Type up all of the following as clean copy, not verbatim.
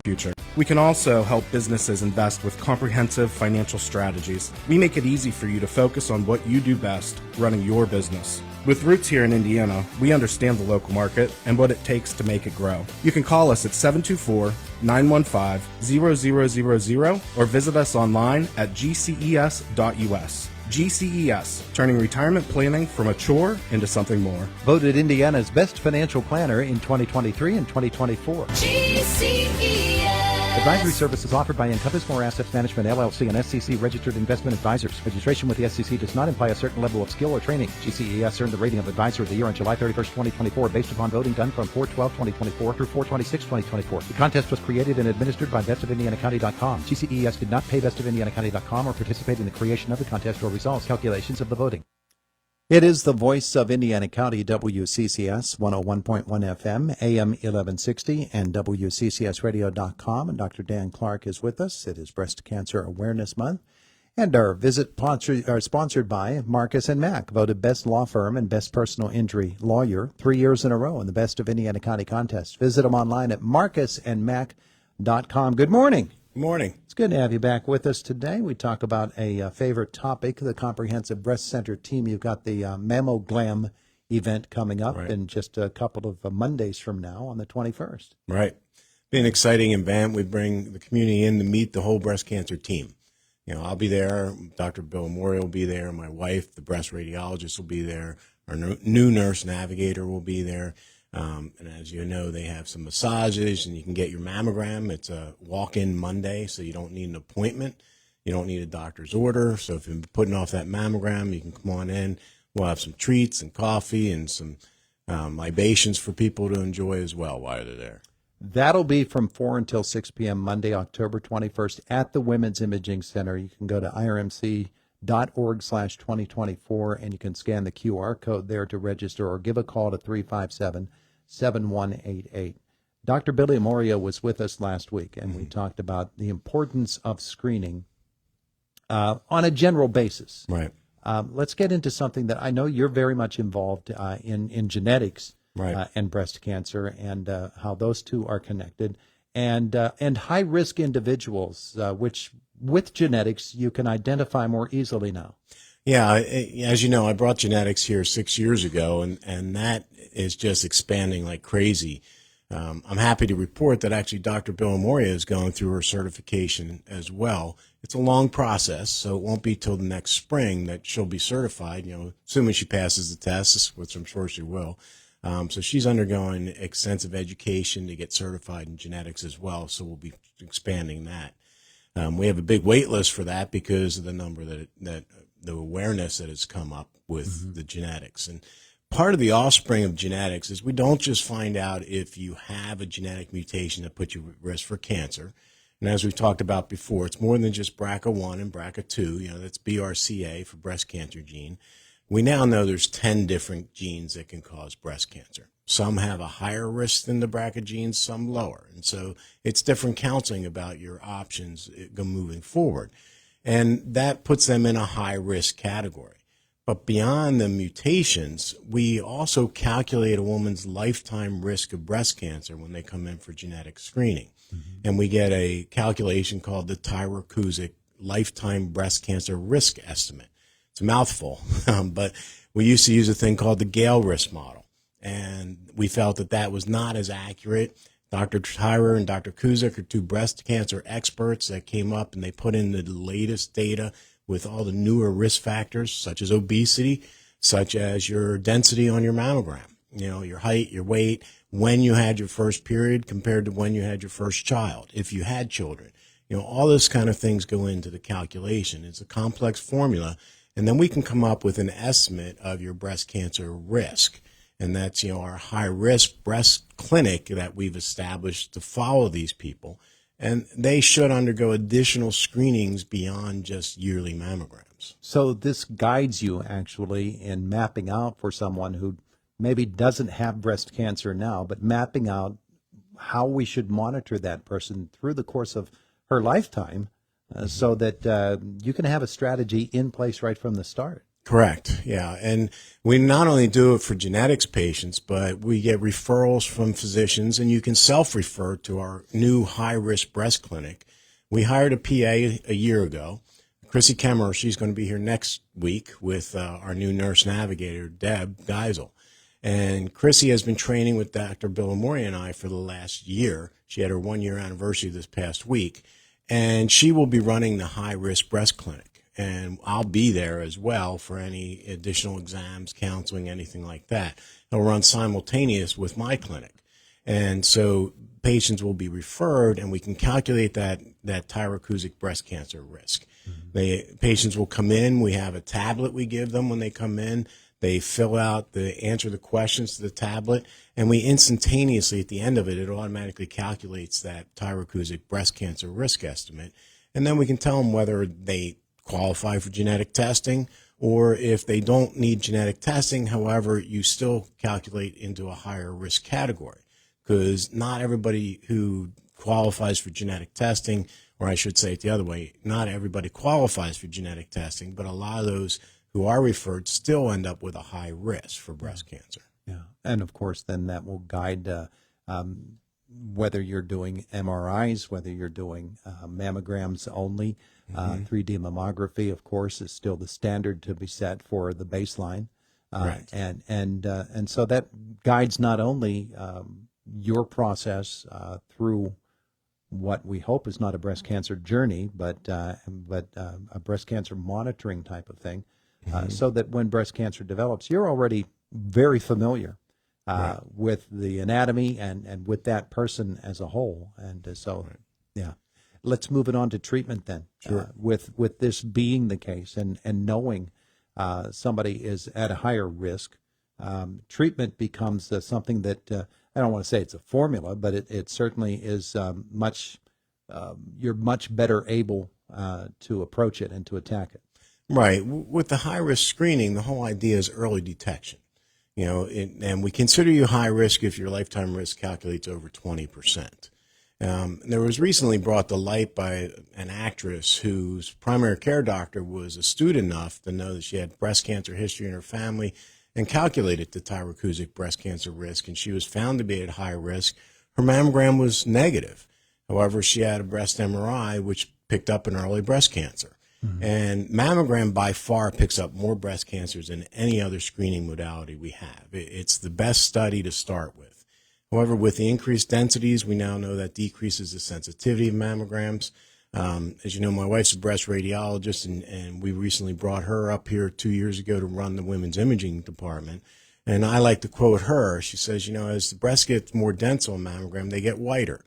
future. We can also help businesses invest with comprehensive financial strategies. We make it easy for you to focus on what you do best, running your business. With roots here in Indiana, we understand the local market and what it takes to make it grow. You can call us at 724-915-0000 or visit us online at gces.us. GCES, turning retirement planning from a chore into something more. Voted Indiana's best financial planner in 2023 and 2024. GCES. Advisory services offered by Encompass More Asset Management, LLC, and SEC-registered investment advisors. Registration with the SEC does not imply a certain level of skill or training. GCES earned the rating of Advisor of the Year on July 31st, 2024, based upon voting done from 4/12/2024 through 4/26/2024. The contest was created and administered by bestofindianacounty.com. GCES did not pay bestofindianacounty.com or participate in the creation of the contest or results calculations of the voting. It is the voice of Indiana County, WCCS 101.1 FM, AM 1160, and WCCSradio.com. And Dr. Dan Clark is with us. It is Breast Cancer Awareness Month. And our visit are sponsored by Marcus & Mack, voted best law firm and best personal injury lawyer 3 years in a row in the Best of Indiana County contest. Visit them online at marcusandmack.com. Good morning. Good morning. It's good to have you back with us today. We talk about a favorite topic, the Comprehensive Breast Center team. You've got the Mammoglam event coming up in just a couple of Mondays from now on the 21st. Right. Be an exciting event. We bring the community in to meet the whole breast cancer team. You know, I'll be there. Dr. Bill Amoria will be there. My wife, the breast radiologist, will be there. Our new nurse navigator will be there. And as you know, they have some massages, and you can get your mammogram. It's a walk-in Monday, so you don't need an appointment. You don't need a doctor's order. So if you've been putting off that mammogram, you can come on in. We'll have some treats and coffee and some libations for people to enjoy as well while they're there. That'll be from 4 until 6 p.m. Monday, October 21st at the Women's Imaging Center. You can go to irmc.org/2024, and you can scan the QR code there to register or give a call to 357-7188. Dr. Billy Amoria was with us last week, and we talked about the importance of screening on a general basis. Right. Let's get into something that I know you're very much involved in genetics and breast cancer, and how those two are connected, and high-risk individuals, which with genetics you can identify more easily now. Yeah, as you know, I brought genetics here 6 years ago, and that is just expanding like crazy. I'm happy to report that actually Dr. Bill Amoria is going through her certification as well. It's a long process, so it won't be till the next spring that she'll be certified, you know, assuming she passes the tests, which I'm sure she will. So she's undergoing extensive education to get certified in genetics as well, so we'll be expanding that. We have a big wait list for that because of the number that the awareness that has come up with the genetics. And part of the offspring of genetics is we don't just find out if you have a genetic mutation that puts you at risk for cancer. And as we've talked about before, it's more than just BRCA1 and BRCA2. You know, that's BRCA for breast cancer gene. We now know there's 10 different genes that can cause breast cancer. Some have a higher risk than the BRCA genes, some lower. And so it's different counseling about your options moving forward. And that puts them in a high-risk category. But beyond the mutations, we also calculate a woman's lifetime risk of breast cancer when they come in for genetic screening. And we get a calculation called the Tyrer-Cuzick Lifetime Breast Cancer Risk Estimate. It's a mouthful, but we used to use a thing called the Gale risk model. And we felt that that was not as accurate. Dr. Tyrer and Dr. Cuzick are two breast cancer experts that came up and they put in the latest data with all the newer risk factors, such as obesity, such as your density on your mammogram, you know, your height, your weight, when you had your first period compared to when you had your first child, if you had children. You know, all those kind of things go into the calculation. It's a complex formula. And then we can come up with an estimate of your breast cancer risk. And that's, you know, our high-risk breast clinic that we've established to follow these people. And they should undergo additional screenings beyond just yearly mammograms. So this guides you actually in mapping out for someone who maybe doesn't have breast cancer now, but mapping out how we should monitor that person through the course of her lifetime so that you can have a strategy in place right from the start. Correct. Yeah. And we not only do it for genetics patients, but we get referrals from physicians, and you can self-refer to our new high-risk breast clinic. We hired a PA a year ago. Chrissy Kemmerer, she's going to be here next week with our new nurse navigator, Deb Geisel. And Chrissy has been training with Dr. Bill Amore and I for the last year. She had her 1-year anniversary this past week, and she will be running the high-risk breast clinic. And I'll be there as well for any additional exams, counseling, anything like that. It'll run simultaneous with my clinic. And so patients will be referred, and we can calculate that Tyrer-Cuzick breast cancer risk. Patients will come in. We have a tablet we give them when they come in. They fill out answer the questions to the tablet, and we instantaneously, at the end of it, it automatically calculates that Tyrer-Cuzick breast cancer risk estimate. And then we can tell them whether they qualify for genetic testing, or if they don't need genetic testing, however, you still calculate into a higher risk category, because not everybody who qualifies for genetic testing, or I should say it the other way, not everybody qualifies for genetic testing, but a lot of those who are referred still end up with a high risk for breast cancer. Yeah, and of course, then that will guide whether you're doing MRIs, whether you're doing mammograms only. 3D mammography, of course, is still the standard to be set for the baseline, Right. and so that guides not only your process through what we hope is not a breast cancer journey, but a breast cancer monitoring type of thing, so that when breast cancer develops, you're already very familiar with the anatomy and with that person as a whole, and yeah. Let's move it on to treatment then. Sure. With this being the case and knowing somebody is at a higher risk, treatment becomes something that I don't want to say it's a formula, but it certainly is you're much better able to approach it and to attack it. Right. With the high risk screening, the whole idea is early detection. And we consider you high risk if your lifetime risk calculates over 20%. There was recently brought to light by an actress whose primary care doctor was astute enough to know that she had breast cancer history in her family and calculated the Tyrer-Cuzick breast cancer risk, and she was found to be at high risk. Her mammogram was negative. However, she had a breast MRI, which picked up an early breast cancer. And mammogram by far picks up more breast cancers than any other screening modality we have. It's the best study to start with. However, with the increased densities, we now know that decreases the sensitivity of mammograms. As you know, my wife's a breast radiologist, and we recently brought her up here 2 years ago to run the women's imaging department. And I like to quote her. She says, as the breast gets more dense on mammogram, they get whiter.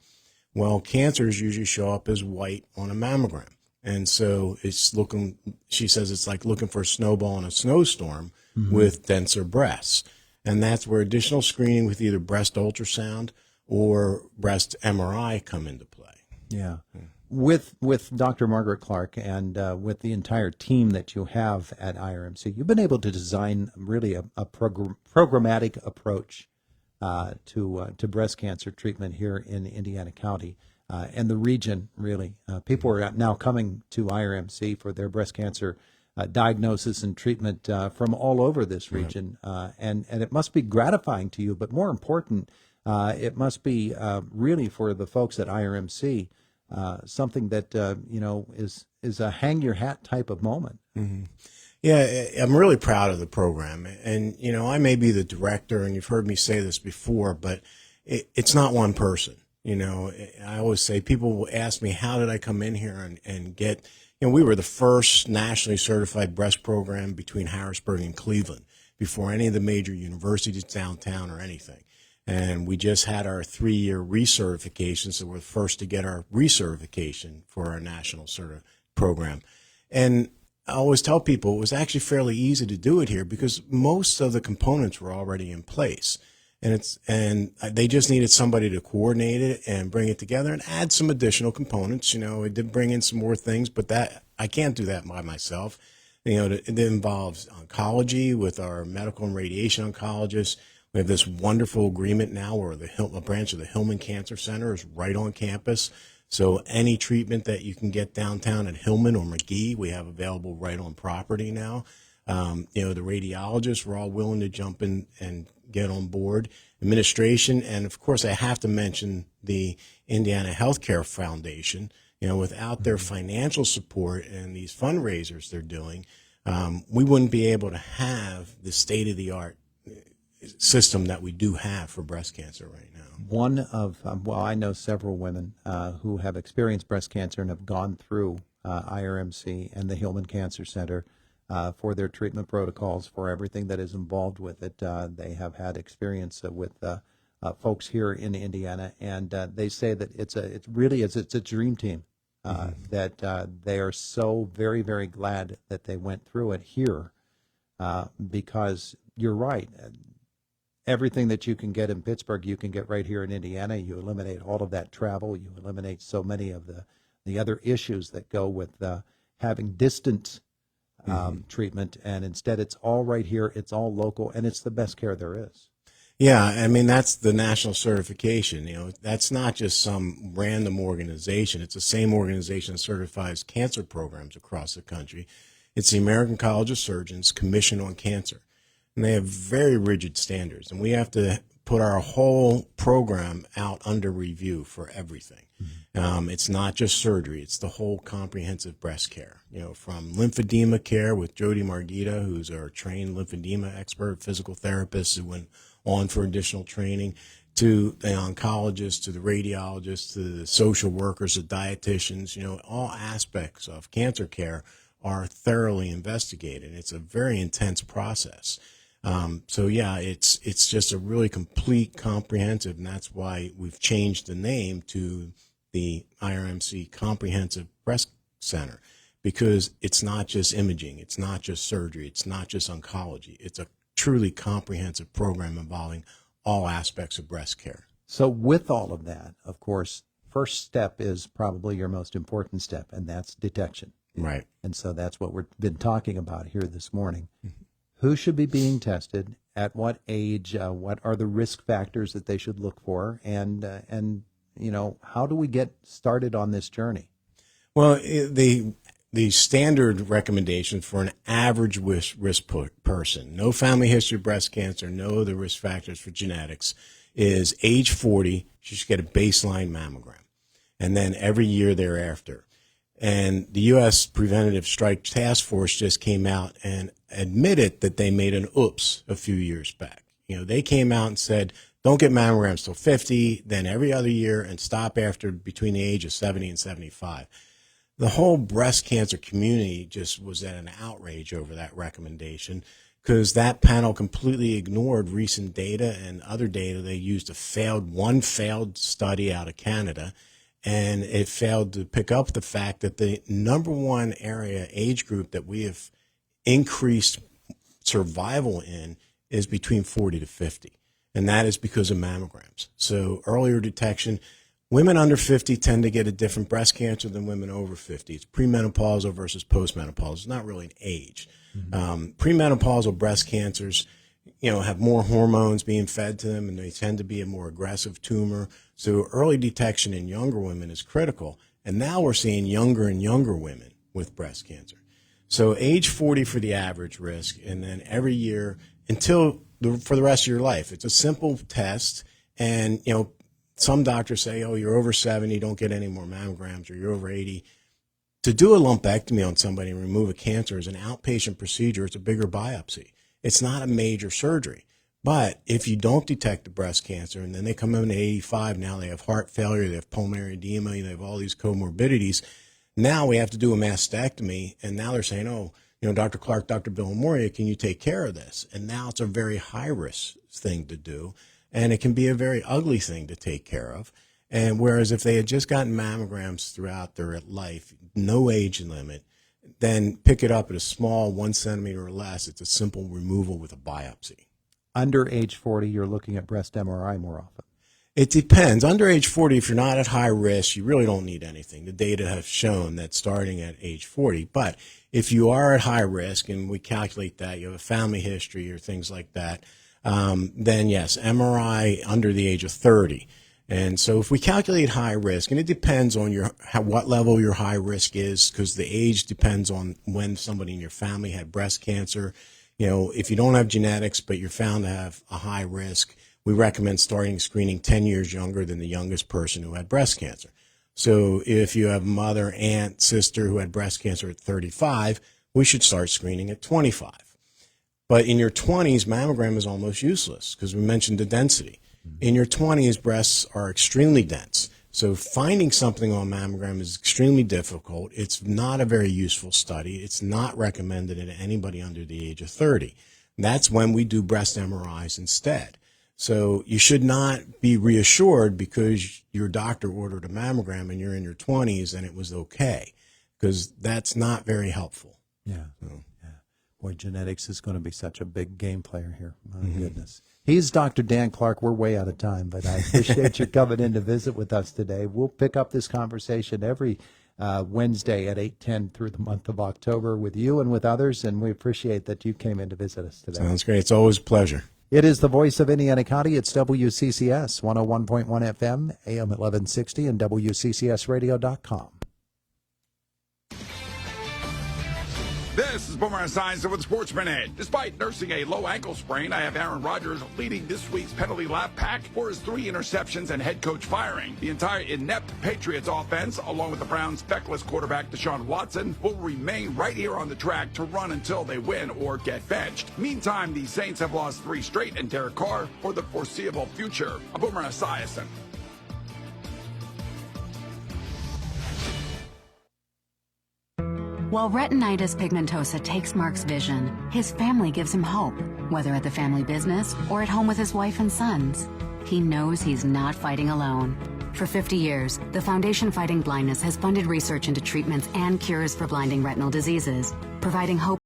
Well, cancers usually show up as white on a mammogram. And so she says it's like looking for a snowball in a snowstorm with denser breasts. And that's where additional screening with either breast ultrasound or breast MRI come into play. Yeah. With Dr. Margaret Clark and with the entire team that you have at IRMC, you've been able to design really a programmatic approach to breast cancer treatment here in Indiana County and the region, really. People are now coming to IRMC for their breast cancer diagnosis and treatment from all over this region, and it must be gratifying to you, but more important, it must be really for the folks at IRMC something that is a hang your hat type of moment. Mm-hmm. Yeah, I'm really proud of the program, and I may be the director, and you've heard me say this before, but it's not one person. I always say, people will ask me, how did I come in here and get, we were the first nationally certified breast program between Harrisburg and Cleveland before any of the major universities downtown or anything. And we just had our 3-year recertification, so we're the first to get our recertification for our national program. And I always tell people it was actually fairly easy to do it here because most of the components were already in place. And they just needed somebody to coordinate it and bring it together and add some additional components. It did bring in some more things, but that I can't do that by myself. It involves oncology with our medical and radiation oncologists. We have this wonderful agreement now where a branch of the Hillman Cancer Center is right on campus. So any treatment that you can get downtown at Hillman or McGee, we have available right on property now. The radiologists were all willing to jump in and get on board. Administration, and of course, I have to mention the Indiana Healthcare Foundation. Without their financial support and these fundraisers they're doing, we wouldn't be able to have the state-of-the-art system that we do have for breast cancer right now. One of, I know several women who have experienced breast cancer and have gone through IRMC and the Hillman Cancer Center for their treatment protocols, for everything that is involved with it. They have had experience with folks here in Indiana, and they say that it's a dream team. That they are so very, very glad that they went through it here, because you're right. Everything that you can get in Pittsburgh, you can get right here in Indiana. You eliminate all of that travel. You eliminate so many of the other issues that go with having distance treatment, and instead it's all right here. It's all local, and it's the best care there is. Yeah, I mean, that's the national certification. That's not just some random organization. It's the same organization that certifies cancer programs across the country. It's the American College of Surgeons Commission on Cancer. And they have very rigid standards. And we have to put our whole program out under review for everything. It's not just surgery. It's the whole comprehensive breast care, from lymphedema care with Jody Margita, who's our trained lymphedema expert, physical therapist who went on for additional training, to the oncologists, to the radiologists, to the social workers, the dietitians. All aspects of cancer care are thoroughly investigated. It's a very intense process. It's just a really complete, comprehensive, and that's why we've changed the name to the IRMC Comprehensive Breast Center, because it's not just imaging, it's not just surgery, it's not just oncology. It's a truly comprehensive program involving all aspects of breast care. So with all of that, of course, first step is probably your most important step, and that's detection. Right. And so that's what we've been talking about here this morning. Who should be being tested? At what age? What are the risk factors that they should look for? And how do we get started on this journey? Well, the standard recommendation for an average risk person, no family history of breast cancer, no other risk factors for genetics, is age 40, you should get a baseline mammogram. And then every year thereafter. And the U.S. Preventative Strike Task Force just came out and admitted that they made an oops a few years back. They came out and said, don't get mammograms till 50, then every other year, and stop after between the age of 70 and 75. The whole breast cancer community just was at an outrage over that recommendation, because that panel completely ignored recent data and other data. They used one failed study out of Canada, and it failed to pick up the fact that the number one age group that we have increased survival in is between 40 to 50. And that is because of mammograms. So earlier detection, women under 50 tend to get a different breast cancer than women over 50. It's premenopausal versus postmenopausal. It's not really an age. Premenopausal breast cancers, have more hormones being fed to them, and they tend to be a more aggressive tumor. So early detection in younger women is critical. And now we're seeing younger and younger women with breast cancer. So age 40 for the average risk, and then every year for the rest of your life. It's a simple test, and some doctors say, oh, you're over 70, don't get any more mammograms, or you're over 80. To do a lumpectomy on somebody and remove a cancer is an outpatient procedure. It's a bigger biopsy. It's not a major surgery. But if you don't detect the breast cancer, and then they come in at 85, now they have heart failure, they have pulmonary edema, they have all these comorbidities. Now we have to do a mastectomy, and now they're saying, oh, Dr. Clark, Dr. Bill Moria, can you take care of this? And now it's a very high-risk thing to do, and it can be a very ugly thing to take care of. And whereas if they had just gotten mammograms throughout their life, no age limit, then pick it up at a small 1 centimeter or less, it's a simple removal with a biopsy. Under age 40, you're looking at breast MRI more often. It depends. Under age 40, if you're not at high risk, you really don't need anything. The data have shown that starting at age 40. But if you are at high risk, and we calculate that, you have a family history or things like that, then yes, MRI under the age of 30. And so if we calculate high risk, and it depends on what level your high risk is, because the age depends on when somebody in your family had breast cancer. If you don't have genetics, but you're found to have a high risk, we recommend starting screening 10 years younger than the youngest person who had breast cancer. So if you have mother, aunt, sister who had breast cancer at 35, we should start screening at 25. But in your 20s, mammogram is almost useless because we mentioned the density. In your 20s, breasts are extremely dense. So finding something on mammogram is extremely difficult. It's not a very useful study. It's not recommended in anybody under the age of 30. That's when we do breast MRIs instead. So you should not be reassured because your doctor ordered a mammogram and you're in your 20s and it was okay, because that's not very helpful. Yeah. Boy, genetics is going to be such a big game player here. My goodness. He's Dr. Dan Clark. We're way out of time, but I appreciate you coming in to visit with us today. We'll pick up this conversation every Wednesday at 8:10 through the month of October with you and with others, and we appreciate that you came in to visit us today. Sounds great. It's always a pleasure. It is the voice of Indiana County. It's WCCS 101.1 FM, AM 1160, and WCCSradio.com. This is Boomer Esiason with Sportsman Ed. Despite nursing a low ankle sprain, I have Aaron Rodgers leading this week's penalty lap pack for his 3 interceptions and head coach firing. The entire inept Patriots offense, along with the Browns' feckless quarterback Deshaun Watson, will remain right here on the track to run until they win or get benched. Meantime, the Saints have lost 3 straight and Derek Carr for the foreseeable future. I'm Boomer Esiason. While retinitis pigmentosa takes Mark's vision, his family gives him hope, whether at the family business or at home with his wife and sons. He knows he's not fighting alone. For 50 years, the Foundation Fighting Blindness has funded research into treatments and cures for blinding retinal diseases, providing hope